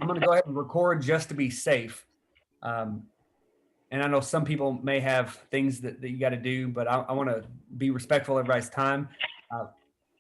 I'm going to go ahead and record just to be safe. And I know some people may have things that you got to do, but I want to be respectful of everybody's time.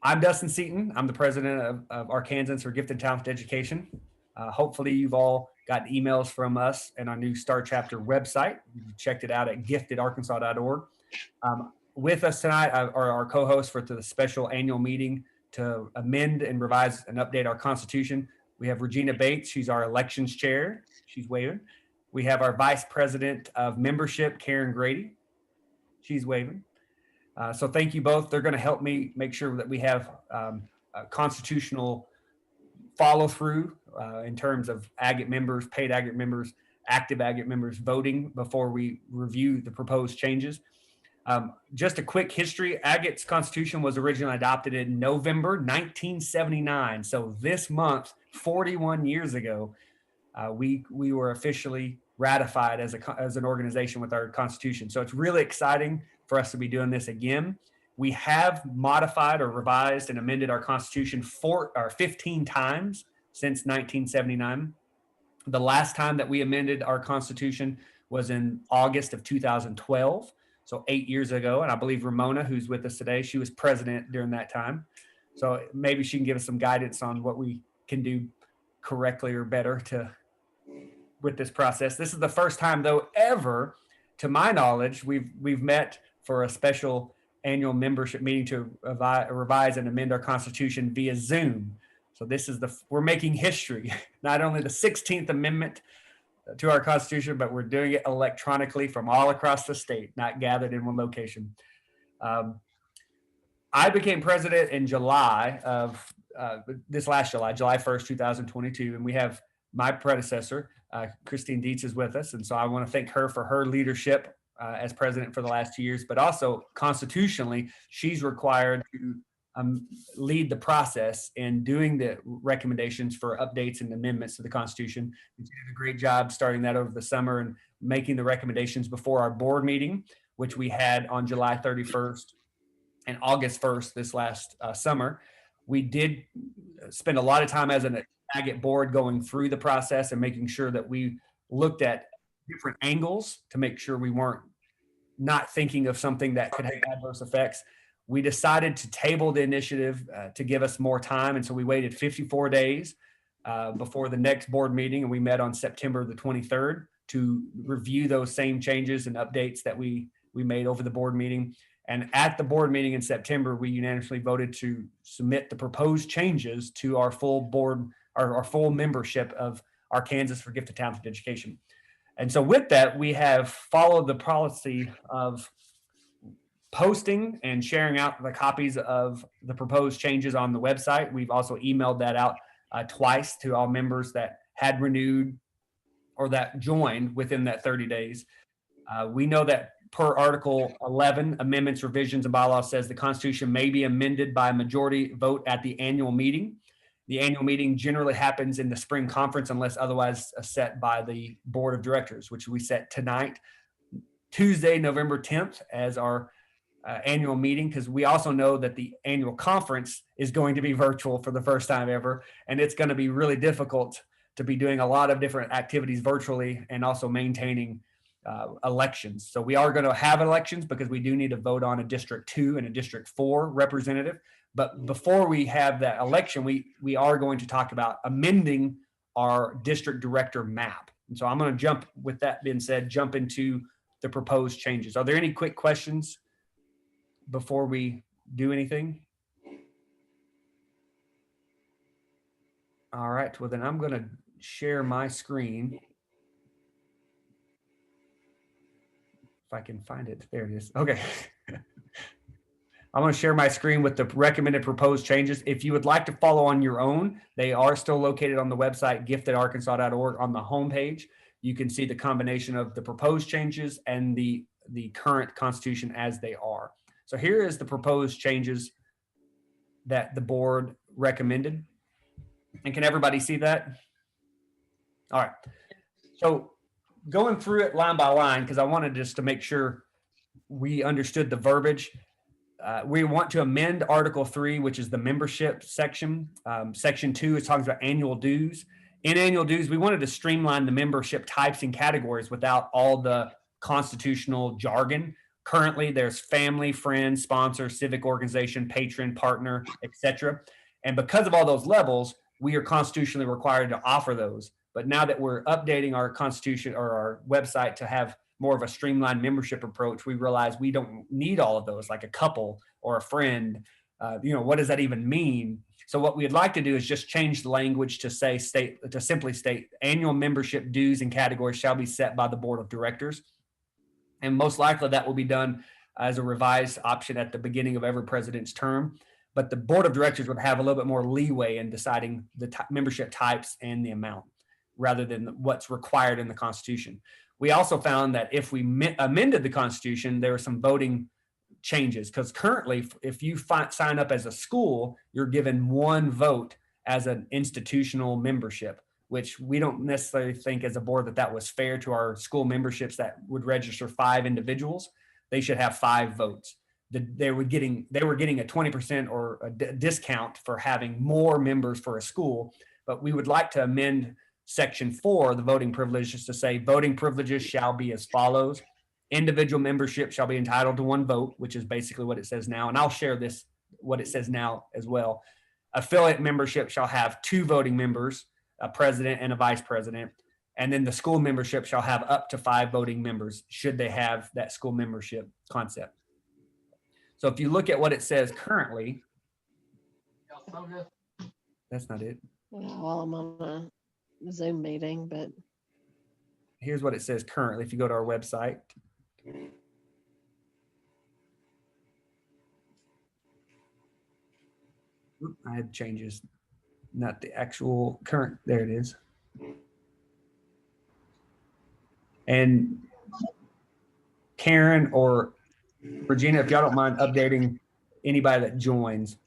I'm Dustin Seaton. I'm the president of Arkansans for Gifted and Talented Education. Hopefully you've all got emails from us and our new Star Chapter website. You checked it out at giftedarkansas.org. With us tonight are our co-hosts for the special annual meeting to amend and revise and update our Constitution. We have Regina Bates. She's our elections chair. She's waving. We have our vice president of membership, Karen Grady. She's waving. So thank you both. They're going to help me make sure that we have a constitutional follow through in terms of AGATE members, paid AGATE members, active AGATE members voting before we review the proposed changes. Just a quick history. AGATE's Constitution was originally adopted in November 1979. So this month, 41 years ago, we were officially ratified as an organization with our Constitution. So it's really exciting for us to be doing this again. We have modified or revised and amended our Constitution 15 times since 1979. The last time that we amended our Constitution was in August of 2012. So 8 years ago. And I believe Ramona, who's with us today, she was president during that time. So maybe she can give us some guidance on what we can do correctly or better with this process. This is the first time, though, ever, to my knowledge, we've met for a special annual membership meeting to revise and amend our Constitution via Zoom. So this is we're making history, not only the 16th Amendment to our Constitution, but we're doing it electronically from all across the state, not gathered in one location. I became president in July of this last July 1st, 2022, and we have my predecessor, Christine Dietz, is with us. And so I want to thank her for her leadership as president for the last 2 years, but also constitutionally, she's required to lead the process in doing the recommendations for updates and amendments to the Constitution. She did a great job starting that over the summer and making the recommendations before our board meeting, which we had on July 31st and August 1st this last summer. We did spend a lot of time as an AGATE board going through the process and making sure that we looked at different angles to make sure we weren't not thinking of something that could have adverse effects. We decided to table the initiative to give us more time. And so we waited 54 days before the next board meeting. And we met on September the 23rd to review those same changes and updates that we made over the board meeting. And at the board meeting in September, we unanimously voted to submit the proposed changes to our full board, our full membership of Arkansans for Gifted and Talented Education. And so with that, we have followed the policy of posting and sharing out the copies of the proposed changes on the website. We've also emailed that out twice to all members that had renewed or that joined within that 30 days. We know that per Article 11, amendments, revisions, and bylaws says the Constitution may be amended by a majority vote at the annual meeting. The annual meeting generally happens in the spring conference unless otherwise set by the board of directors, which we set tonight, Tuesday, November 10th, as our annual meeting, because we also know that the annual conference is going to be virtual for the first time ever. And it's going to be really difficult to be doing a lot of different activities virtually and also maintaining elections. So we are going to have elections because we do need to vote on a District 2 and a District 4 representative. But before we have that election, we are going to talk about amending our district director map. And so I'm going to with that being said, jump into the proposed changes. Are there any quick questions before we do anything? All right, well then I'm going to share my screen. If I can find it, there it is. Okay. I'm going to share my screen with the recommended proposed changes. If you would like to follow on your own, they are still located on the website, giftedarkansas.org. On the homepage, you can see the combination of the proposed changes and the current Constitution as they are. So here is the proposed changes that the board recommended. And can everybody see that? All right. So going through it line by line, because I wanted just to make sure we understood the verbiage. We want to amend Article 3, which is the membership section. Section 2 is talking about annual dues. In annual dues, we wanted to streamline the membership types and categories without all the constitutional jargon. Currently, there's family, friend, sponsor, civic organization, patron, partner, etc. And because of all those levels, we are constitutionally required to offer those. But now that we're updating our constitution or our website to have more of a streamlined membership approach, we realize we don't need all of those, like a couple or a friend. What does that even mean? So what we'd like to do is just change the language to simply state annual membership dues and categories shall be set by the board of directors. And most likely that will be done as a revised option at the beginning of every president's term. But the board of directors would have a little bit more leeway in deciding the membership types and the amount rather than what's required in the Constitution. We also found that if we amended the Constitution, there were some voting changes, because currently, if you sign up as a school, you're given one vote as an institutional membership, which we don't necessarily think as a board that was fair to our school memberships that would register 5 individuals. They should have 5 votes. They were getting a 20% or a discount for having more members for a school, but we would like to amend Section 4, the voting privileges, to say voting privileges shall be as follows. Individual membership shall be entitled to 1 vote, which is basically what it says now. And I'll share what it says now as well. Affiliate membership shall have 2 voting members, a president and a vice president. And then the school membership shall have up to 5 voting members, should they have that school membership concept. So if you look at what it says currently, that's not it. Well, I'm on a Zoom meeting, but here's what it says currently. If you go to our website, I had changes, not the actual current. There it is. And Karen or Regina, if y'all don't mind updating anybody that joins.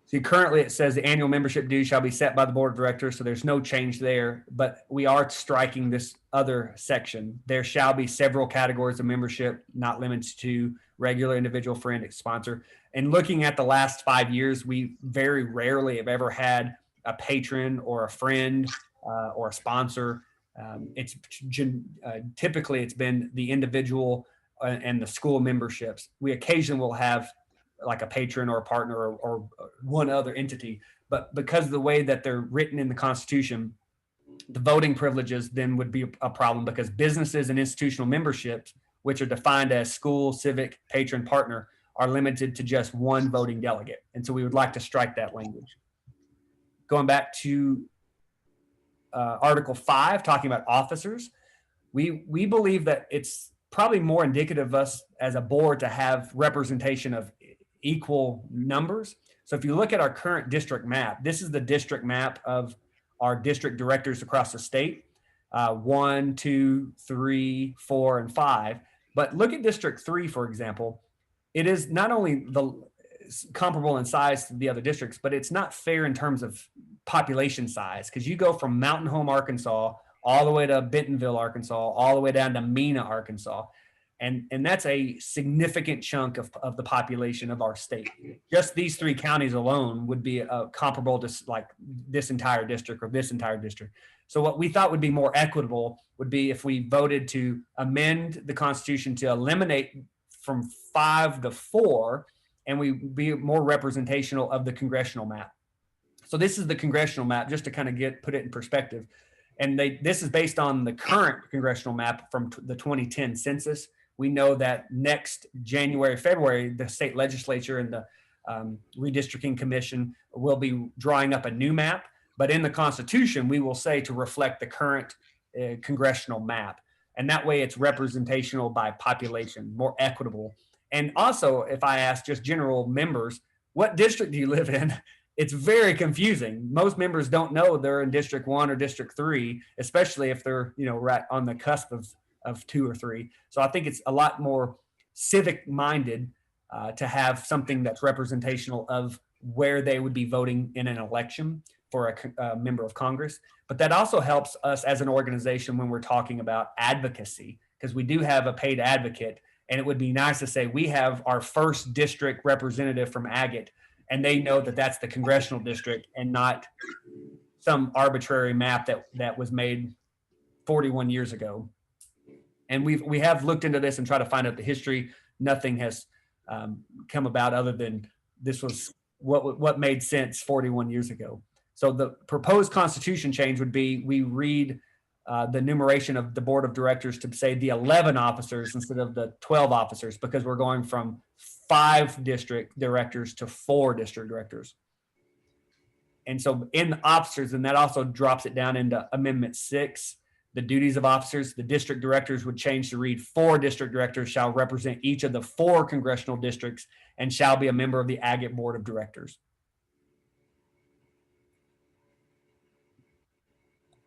See, currently it says the annual membership due shall be set by the board of directors, so there's no change there, but we are striking this other section. There shall be several categories of membership, not limited to regular, individual, friend, sponsor. And looking at the last 5 years, we very rarely have ever had a patron or a friend or a sponsor. Typically it's been the individual and the school memberships. We occasionally will have like a patron or a partner or one other entity, but because of the way that they're written in the Constitution, the voting privileges then would be a problem, because businesses and institutional memberships, which are defined as school, civic, patron, partner, are limited to just 1 voting delegate. And so we would like to strike that language. Going back to Article 5, talking about officers, we believe that it's probably more indicative of us as a board to have representation of equal numbers. So if you look at our current district map, this is the district map of our district directors across the state, 1, 2, 3, 4, and 5. But look at District 3, for example. It is not only comparable in size to the other districts, but it's not fair in terms of population size, because you go from Mountain Home, Arkansas, all the way to Bentonville, Arkansas, all the way down to Mena, Arkansas. And that's a significant chunk of the population of our state. Just these 3 counties alone would be comparable to like this entire district or this entire district. So what we thought would be more equitable would be if we voted to amend the Constitution to eliminate from 5 to 4, and we be more representational of the congressional map. So this is the congressional map, just to kind of put it in perspective. And this is based on the current congressional map from the 2010 census. We know that next January, February, the state legislature and the redistricting commission will be drawing up a new map. But in the Constitution, we will say to reflect the current congressional map. And that way it's representational by population, more equitable. And also, if I ask just general members, what district do you live in? It's very confusing. Most members don't know they're in District 1 or District 3, especially if they're, right on the cusp of 2 or 3. So I think it's a lot more civic minded to have something that's representational of where they would be voting in an election for a member of Congress. But that also helps us as an organization when we're talking about advocacy, because we do have a paid advocate. And it would be nice to say we have our first district representative from AGATE, and they know that that's the congressional district and not some arbitrary map that was made 41 years ago. And we have looked into this and tried to find out the history. Nothing has come about other than this was what made sense 41 years ago. So the proposed constitution change would be we read the numeration of the board of directors to say the 11 officers instead of the 12 officers, because we're going from 5 district directors to 4 district directors. And so in the officers, and that also drops it down into Amendment 6, the duties of officers, the district directors would change to read 4 district directors shall represent each of the 4 congressional districts and shall be a member of the AGATE Board of Directors.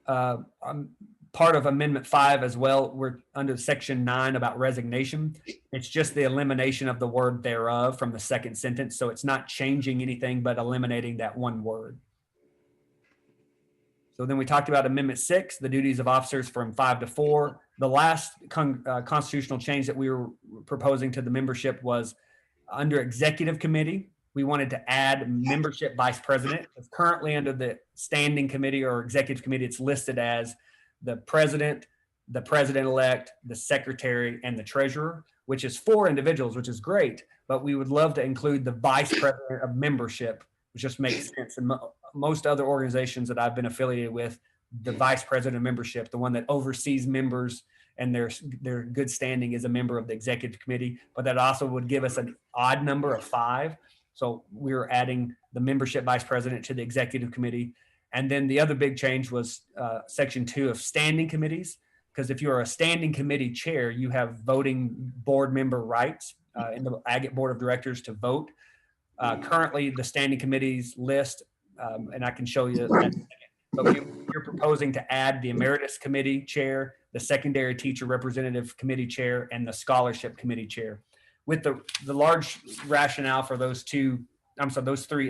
Part of Amendment 5 as well, we're under Section 9 about resignation. It's just the elimination of the word thereof from the second sentence. So it's not changing anything, but eliminating that one word. So then we talked about Amendment 6, the duties of officers from 5 to 4. The last constitutional change that we were proposing to the membership was under executive committee. We wanted to add membership vice president. It's currently under the standing committee or executive committee. It's listed as the president-elect, the secretary, and the treasurer, which is 4 individuals, which is great. But we would love to include the vice president of membership, which just makes sense. And most other organizations that I've been affiliated with, the vice president of membership, the one that oversees members and their good standing, is a member of the executive committee. But that also would give us an odd number of 5. So we were adding the membership vice president to the executive committee. And then the other big change was Section 2 of standing committees, because if you're a standing committee chair, you have voting board member rights in the AGATE Board of Directors to vote. Currently, the standing committees list, and I can show you that. But you're proposing to add the emeritus committee chair, the secondary teacher representative committee chair, and the scholarship committee chair, with the large rationale for those 3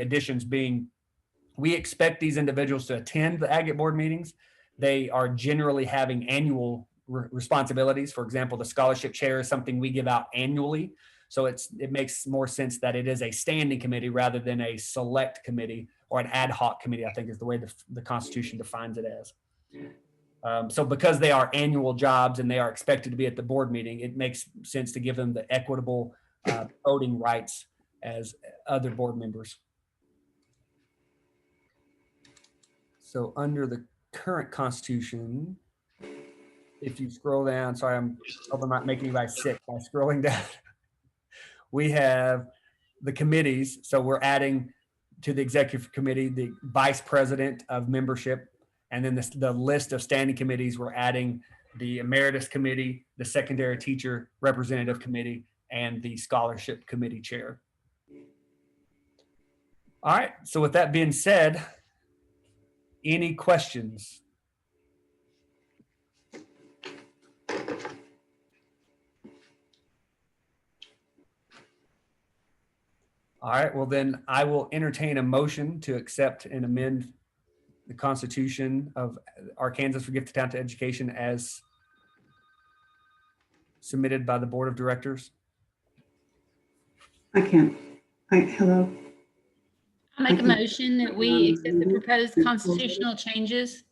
additions being, we expect these individuals to attend the AGATE board meetings. They are generally having annual responsibilities. For example, the scholarship chair is something we give out annually. So it makes more sense that it is a standing committee rather than a select committee or an ad hoc committee, I think is the way the Constitution defines it as. So because they are annual jobs and they are expected to be at the board meeting, it makes sense to give them the equitable voting rights as other board members. So under the current Constitution, if you scroll down, sorry, I hope I'm not making anybody sick by scrolling down. We have the committees. So we're adding to the executive committee the vice president of membership. And then the list of standing committees, we're adding the emeritus committee, the secondary teacher representative committee, and the scholarship committee chair. All right. So with that being said, any questions? All right, well then I will entertain a motion to accept and amend the Constitution of Arkansas for Gifted Talent Education as submitted by the Board of Directors. Hello. I'll make a motion that we accept the proposed constitutional changes.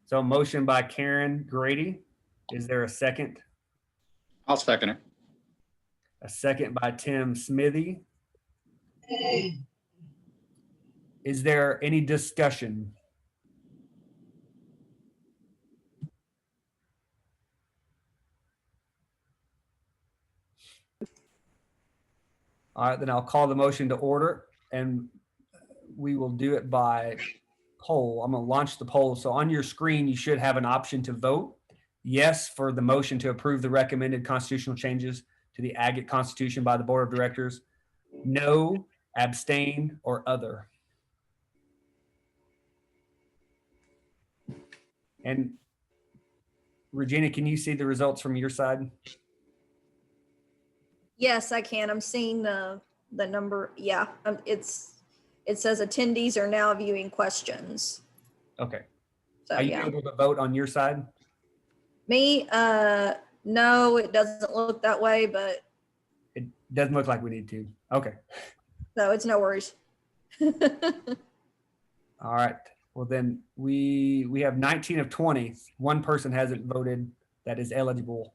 So motion by Karen Grady. Is there a second? I'll second it. A second by Tim Smithy. Is there any discussion? All right, then I'll call the motion to order, and we will do it by poll. I'm going to launch the poll. So on your screen, you should have an option to vote yes for the motion to approve the recommended constitutional changes to the AGATE Constitution by the Board of Directors, no, abstain, or other. And Regina, can you see the results from your side? Yes, I can. I'm seeing the number. Yeah, it says attendees are now viewing questions. Okay. So, are you yeah. able to vote on your side? Me, no, it doesn't look that way, but It doesn't look like we need to. Okay. no, it's no worries. All right. Well, then we have 19 of 20. One person hasn't voted that is eligible.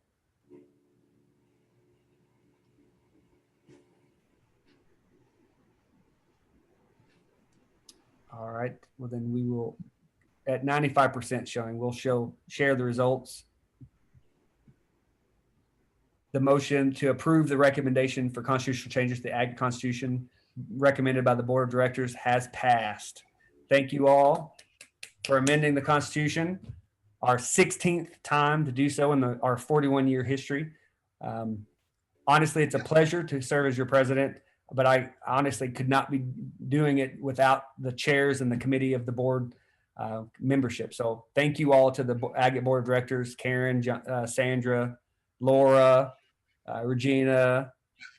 All right. Well, then we will, at 95% showing, we'll share the results. The motion to approve the recommendation for constitutional changes to the AGATE Constitution recommended by the Board of Directors has passed. Thank you all for amending the Constitution, our 16th time to do so in our 41-year history. Honestly, it's a pleasure to serve as your president, but I honestly could not be doing it without the chairs and the committee of the board membership. So thank you all to the AGATE Board of Directors, Karen, Sandra, Laura, Regina,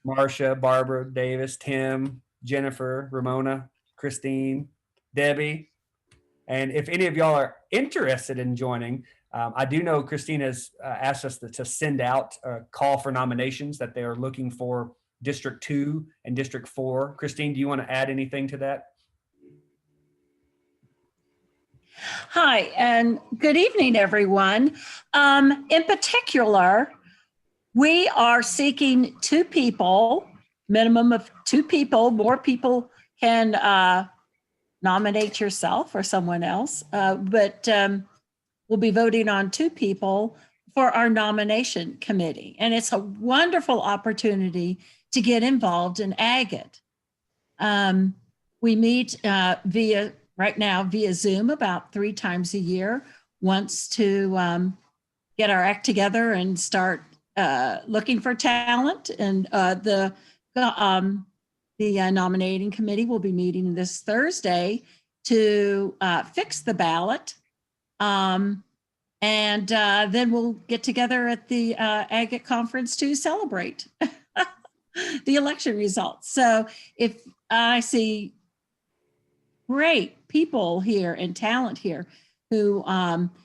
Marcia, Barbara, Davis, Tim, Jennifer, Ramona, Christine, Debbie. And if any of y'all are interested in joining, I do know Christine has asked us to send out a call for nominations that they are looking for District 2 and District 4. Christine, do you want to add anything to that? Hi, and good evening, everyone. In particular, we are seeking 2 people, minimum of 2 people. More people can nominate yourself or someone else, but we'll be voting on 2 people for our nomination committee. And it's a wonderful opportunity to get involved in AGATE. We meet right now via Zoom about 3 times a year, once to get our act together and start looking for talent. And the nominating committee will be meeting this Thursday to fix the ballot. And then we'll get together at the AGATE conference to celebrate the election results. So if I see great people here and talent here who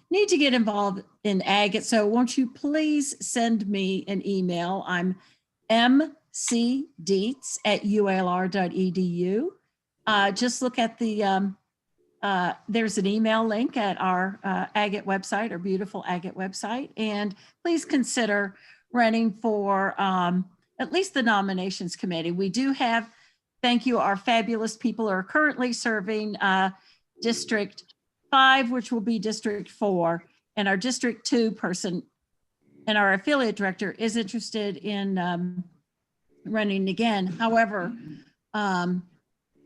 need to get involved in AGATE, so won't you please send me an email? I'm mcdietz@ulr.edu. Just look at the, there's an email link at our AGATE website, our beautiful AGATE website. And please consider running for at least the nominations committee. We do have, thank you, our fabulous people are currently serving District 5, which will be District 4. And our District 2 person and our affiliate director is interested in running again. However,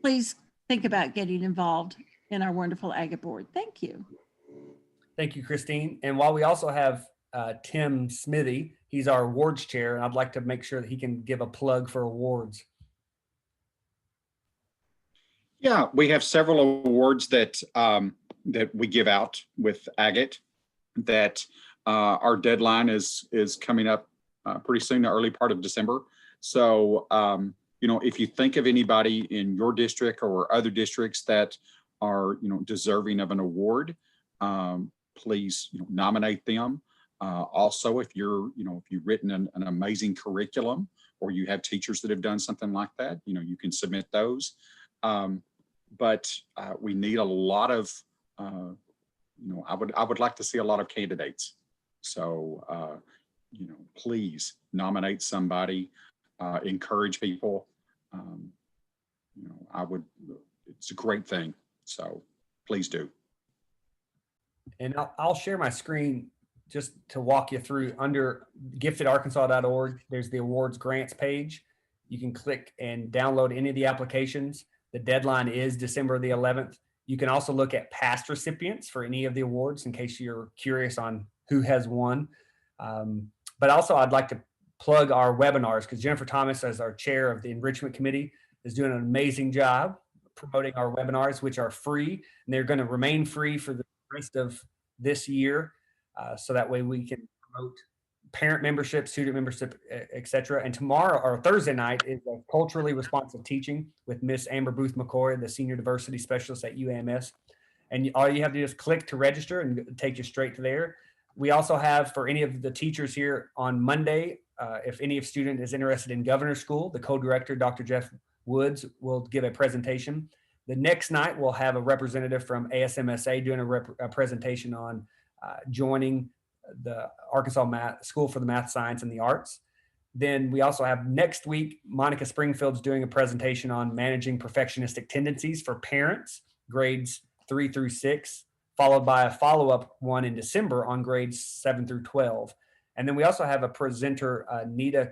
please think about getting involved in our wonderful AGATE board. Thank you. Thank you, Christine. And while we also have Tim Smithy, he's our awards chair, and I'd like to make sure that he can give a plug for awards. Yeah, we have several awards that that we give out with AGATE. That our deadline is coming up pretty soon, the early part of December. So if you think of anybody in your district or other districts that are deserving of an award, please nominate them. Also, if you've written an amazing curriculum, or you have teachers that have done something like that, you can submit those. But we need a lot of I would like to see a lot of candidates. So please nominate somebody, encourage people. It's a great thing. So please do. And I'll share my screen just to walk you through. Under giftedarkansas.org, there's the awards grants page. You can click and download any of the applications. The deadline is December the 11th. You can also look at past recipients for any of the awards in case you're curious on who has won. But also I'd like to plug our webinars, because Jennifer Thomas, as our chair of the enrichment committee, is doing an amazing job promoting our webinars, which are free, and they're going to remain free for the rest of this year. So that way we can promote parent membership, student membership, et cetera. And tomorrow, or Thursday night, is a culturally responsive teaching with Miss Amber Booth McCoy, the senior diversity specialist at UAMS. And all you have to do is click to register and take you straight to there. We also have, for any of the teachers here on Monday, if any student is interested in Governor's School, the co-director, Dr. Jeff Woods, will give a presentation. The next night, we'll have a representative from ASMSA doing a presentation on joining the Arkansas School for the Math, Science, and the Arts. Then we also have next week, Monica Springfield's doing a presentation on managing perfectionistic tendencies for parents, grades 3 through 6, followed by a follow-up one in December on grades 7 through 12. And then we also have a presenter, Nita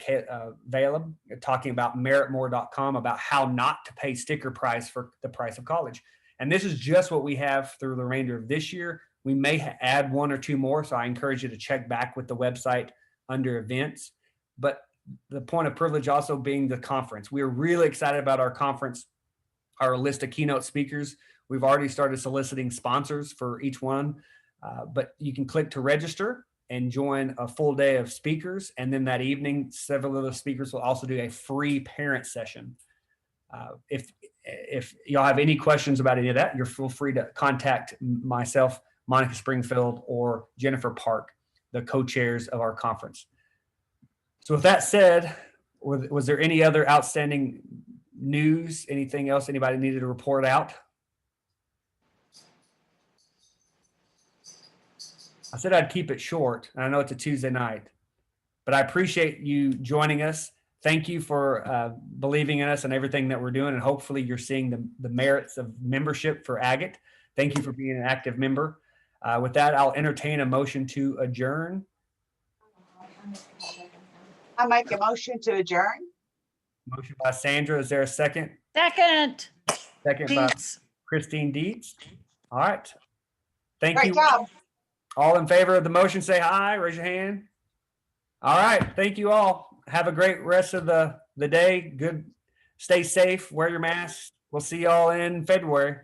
Valeb, talking about meritmore.com, about how not to pay sticker price for the price of college. And this is just what we have through the remainder of this year. We may add 1 or 2 more, so I encourage you to check back with the website under events. But the point of privilege also being the conference. We are really excited about our conference, our list of keynote speakers. We've already started soliciting sponsors for each one, but you can click to register and join a full day of speakers. And then that evening, several of the speakers will also do a free parent session. If y'all have any questions about any of that, you're feel free to contact myself, Monica Springfield, or Jennifer Park, the co-chairs of our conference. So with that said, was there any other outstanding news? Anything else anybody needed to report out? I said I'd keep it short, and I know it's a Tuesday night, but I appreciate you joining us. Thank you for believing in us and everything that we're doing, and hopefully you're seeing the merits of membership for AGATE. Thank you for being an active member. With that, I'll entertain a motion to adjourn. I make a motion to adjourn. Motion by Sandra. Is there a second? Second. Second by Dietz. Christine Dietz. All right. Thank Great you. job. All in favor of the motion, say aye. Raise your hand. All right. Thank you all. Have a great rest of the day. Good. Stay safe. Wear your mask. We'll see y'all in February.